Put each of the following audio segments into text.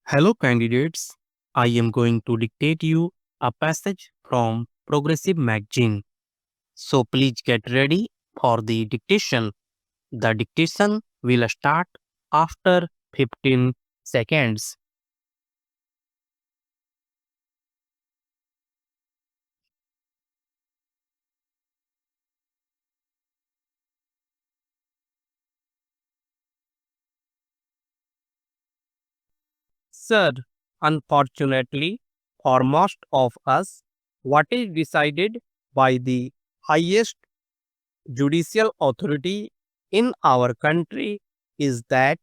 Hello, candidates. I am going to dictate you a passage from Progressive Magazine. So please get ready for the dictation. The dictation will start after 15 seconds. Sir, unfortunately, for most of us, what is decided by the highest judicial authority in our country is that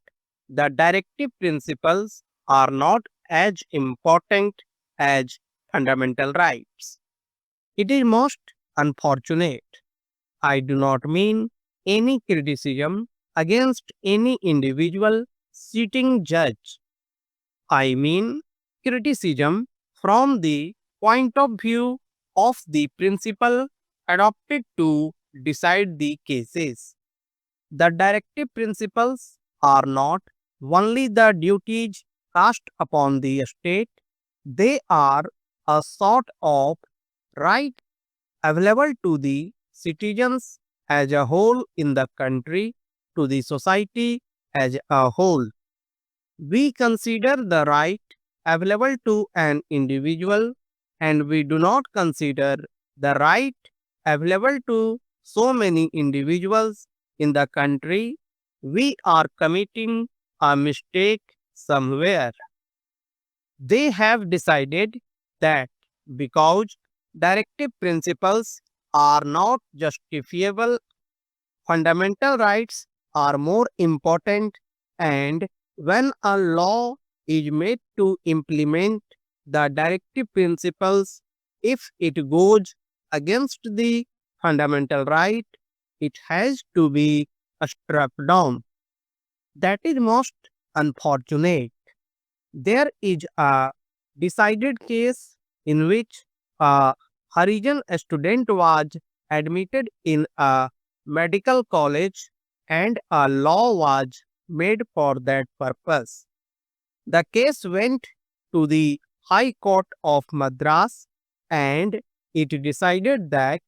the directive principles are not as important as fundamental rights. It is most unfortunate. I do not mean any criticism against any individual sitting judge. I mean criticism from the point of view of the principle adopted to decide the cases. The directive principles are not only the duties cast upon the state, they are a sort of right available to the citizens as a whole in the country, to the society as a whole. We consider the right available to an individual and we do not consider the right available to so many individuals in the country. We are committing a mistake somewhere. They have decided that because directive principles are not justifiable, fundamental rights are more important, and when a law is made to implement the directive principles, if it goes against the fundamental right, it has to be struck down. That is most unfortunate. There is a decided case in which a Harijan student was admitted in a medical college and a law was made for that purpose. The case went to the High Court of Madras and it decided that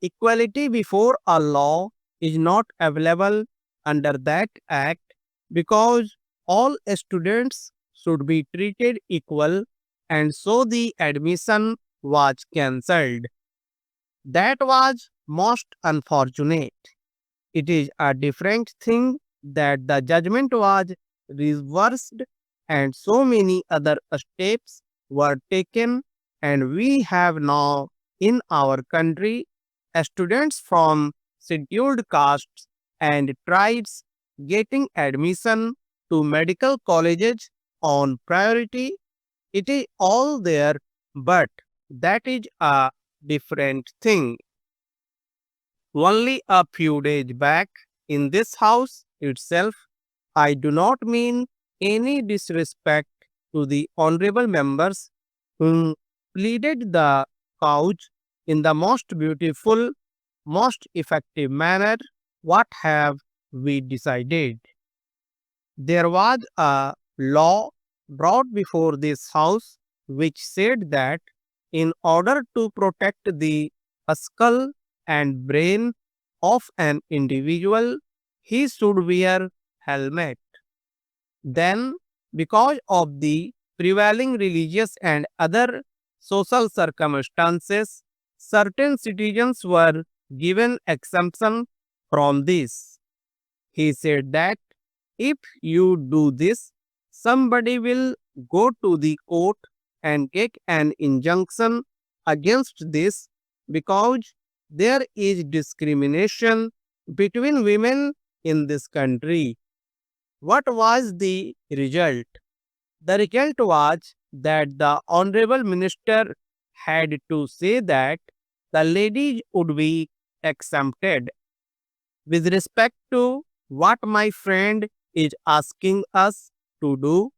equality before a law is not available under that act because all students should be treated equal, and so the admission was cancelled. That was most unfortunate. It is a different thing that the judgment was reversed and so many other steps were taken, and we have now in our country students from scheduled castes and tribes getting admission to medical colleges on priority. It is all there, but that is a different thing. Only a few days back in this house itself, I do not mean any disrespect to the honorable members who pleaded the cause in the most beautiful, most effective manner. What have we decided? There was a law brought before this house which said that in order to protect the skull and brain of an individual, he should wear helmet. Then, because of the prevailing religious and other social circumstances, certain citizens were given exemption from this. He said that if you do this, somebody will go to the court and get an injunction against this because there is discrimination between women in this country. What was the result? The result was that the Honorable Minister had to say that the ladies would be exempted. With respect to what my friend is asking us to do,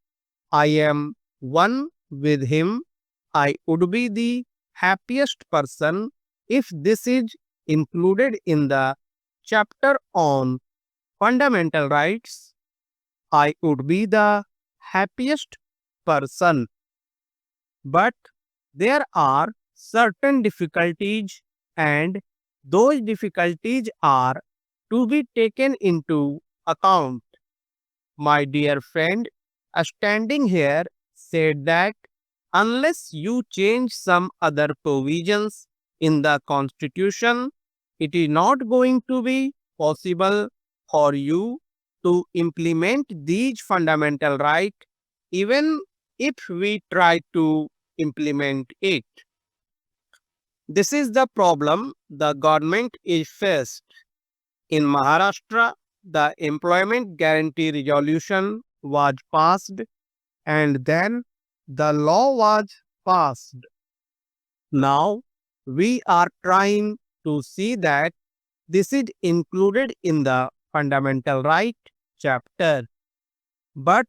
I am one with him. I would be the happiest person if this is included in the chapter on fundamental rights. I would be the happiest person. But there are certain difficulties, and those difficulties are to be taken into account. My dear friend, standing here, said that unless you change some other provisions in the Constitution, it is not going to be possible for you to implement these fundamental rights, even if we try to implement it. This is the problem the government is faced. In Maharashtra, the Employment Guarantee Resolution was passed, and then the law was passed. Now we are trying to see that this is included in the Fundamental Right chapter. But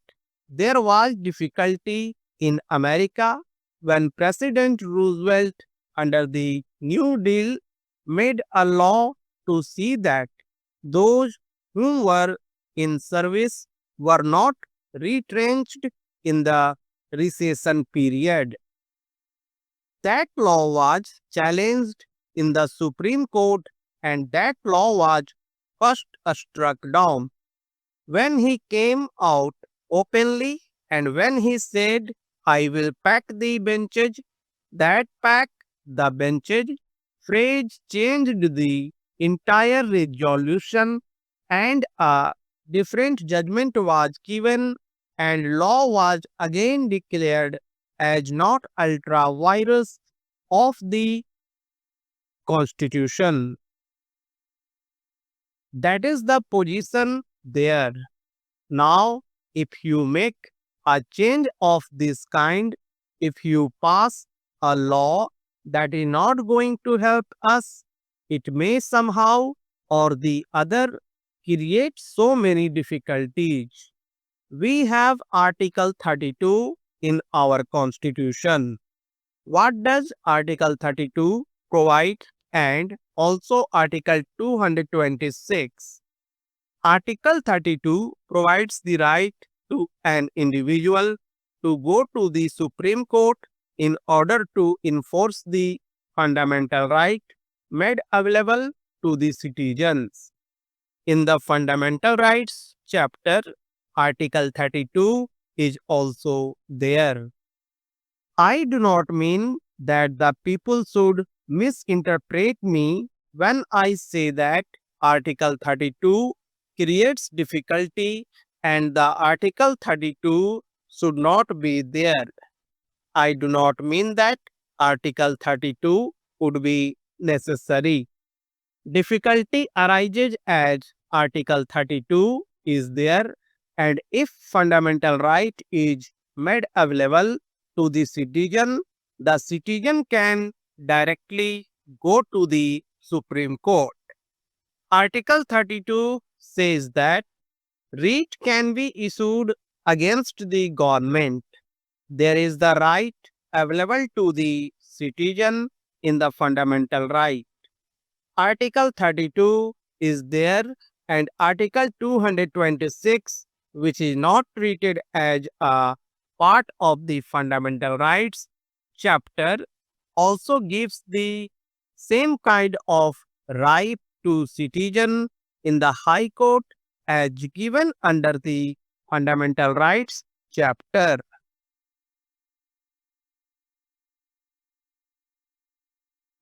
there was difficulty in America when President Roosevelt, under the New Deal, made a law to see that those who were in service were not retrenched in the recession period. That law was challenged in the Supreme Court, and that law was first struck down. When he came out openly and when he said, I will pack the benches, that pack the benches phrase changed the entire resolution, and a different judgment was given, and law was again declared as not ultra virus of the Constitution. That is the position there. Now, if you make a change of this kind, if you pass a law that is not going to help us, it may somehow or the other create so many difficulties. We have Article 32 in our Constitution. What does Article 32 provide, and also Article 226? Article 32 provides the right to an individual to go to the Supreme Court in order to enforce the fundamental right made available to the citizens. In the Fundamental Rights chapter, Article 32 is also there. I do not mean that the people should misinterpret me when I say that Article 32 creates difficulty and the Article 32 should not be there. I do not mean that Article 32 would be necessary. Difficulty arises as Article 32 is there, and if fundamental right is made available to the citizen can directly go to the Supreme Court. Article 32 says that writ can be issued against the government. There is the right available to the citizen in the fundamental right. Article 32 is there, and Article 226, which is not treated as a part of the fundamental rights chapter, also gives the same kind of right to citizen in the High Court as given under the fundamental rights chapter.